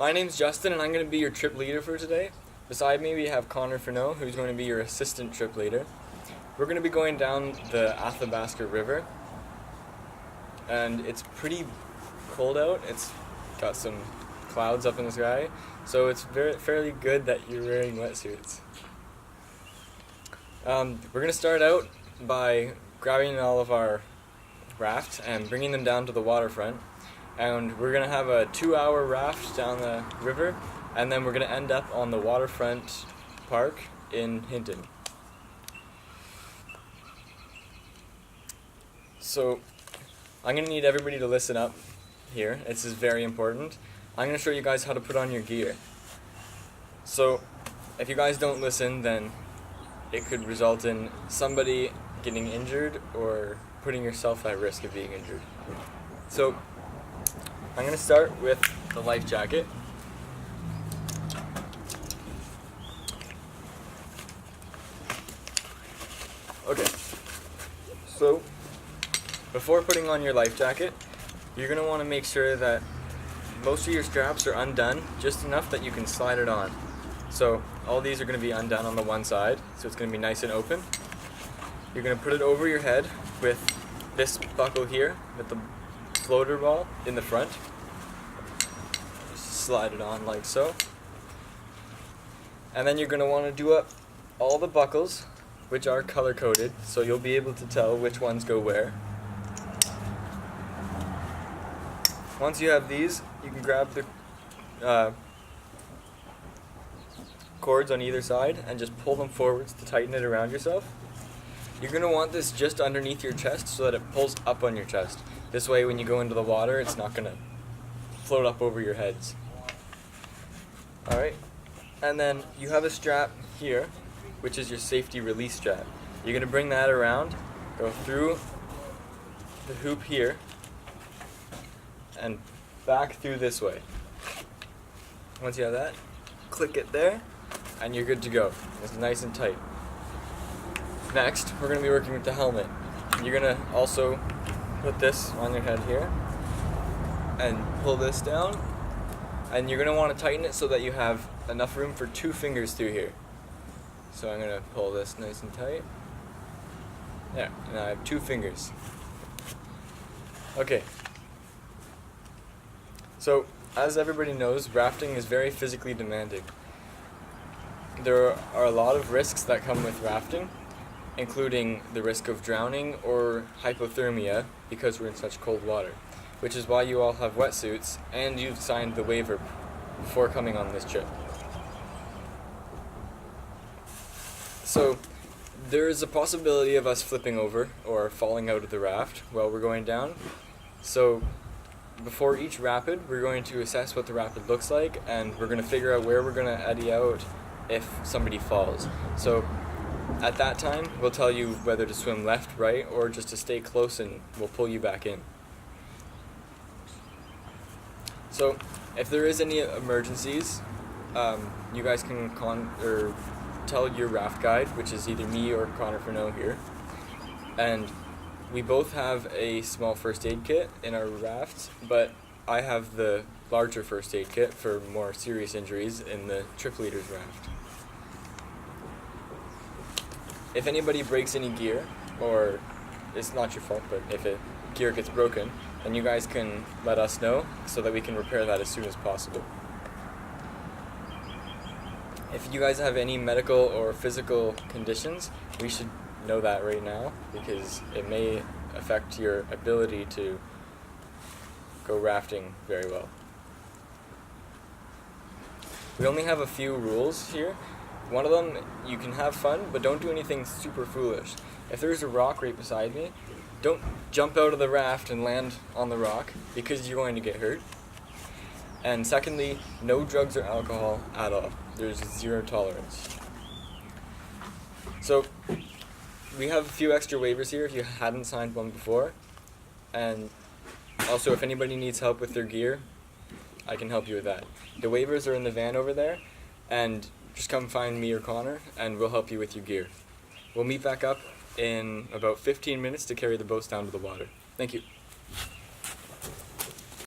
My name's Justin and I'm going to be your trip leader for today. Beside me we have Connor Furneaux, who's going to be your assistant trip leader. We're going to be going down the Athabasca River, and it's pretty cold out. It's got some clouds up in the sky, so it's fairly good that you're wearing wetsuits. We're going to start out by grabbing all of our rafts and bringing them down to the waterfront. And we're going to have a 2-hour raft down the river, and then we're going to end up on the waterfront park in Hinton. So I'm going to need everybody to listen up here. This is very important. I'm going to show you guys how to put on your gear. So if you guys don't listen, then it could result in somebody getting injured or putting yourself at risk of being injured. So I'm going to start with the life jacket. Okay, so before putting on your life jacket, you're going to want to make sure that most of your straps are undone, just enough that you can slide it on. So all these are going to be undone on the one side, so it's going to be nice and open. You're going to put it over your head with this buckle here, with the floater ball in the front. Just slide it on like so. And then you're going to want to do up all the buckles, which are color coded, so you'll be able to tell which ones go where. Once you have these, you can grab the cords on either side and just pull them forwards to tighten it around yourself. You're going to want this just underneath your chest so that it pulls up on your chest. This way when you go into the water, it's not going to float up over your heads. Alright, and then you have a strap here, which is your safety release strap. You're going to bring that around, go through the hoop here, and back through this way. Once you have that, click it there, and you're good to go. It's nice and tight. Next, we're going to be working with the helmet. You're going to also put this on your head here, and pull this down, and you're going to want to tighten it so that you have enough room for 2 fingers through here. So I'm going to pull this nice and tight. There, now I have 2 fingers. Okay. So, as everybody knows, rafting is very physically demanding. There are a lot of risks that come with rafting, including the risk of drowning or hypothermia because we're in such cold water, which is why you all have wetsuits and you've signed the waiver before coming on this trip. So, there is a possibility of us flipping over or falling out of the raft while we're going down. So, before each rapid, we're going to assess what the rapid looks like, and we're going to figure out where we're going to eddy out if somebody falls. So, at that time, we'll tell you whether to swim left, right, or just to stay close and we'll pull you back in. So, if there is any emergencies, you guys can tell your raft guide, which is either me or Connor Furneaux here. And we both have a small first aid kit in our rafts, but I have the larger first aid kit for more serious injuries in the trip leader's raft. If anybody breaks any gear, or it's not your fault, but if gear gets broken, then you guys can let us know so that we can repair that as soon as possible. If you guys have any medical or physical conditions, we should know that right now because it may affect your ability to go rafting very well. We only have a few rules here. One of them, you can have fun, but don't do anything super foolish. If there's a rock right beside me, don't jump out of the raft and land on the rock because you're going to get hurt. And secondly, no drugs or alcohol at all. There's 0 tolerance. So, we have a few extra waivers here if you hadn't signed one before. And also, if anybody needs help with their gear, I can help you with that. The waivers are in the van over there, and just come find me or Connor, and we'll help you with your gear. We'll meet back up in about 15 minutes to carry the boats down to the water. Thank you.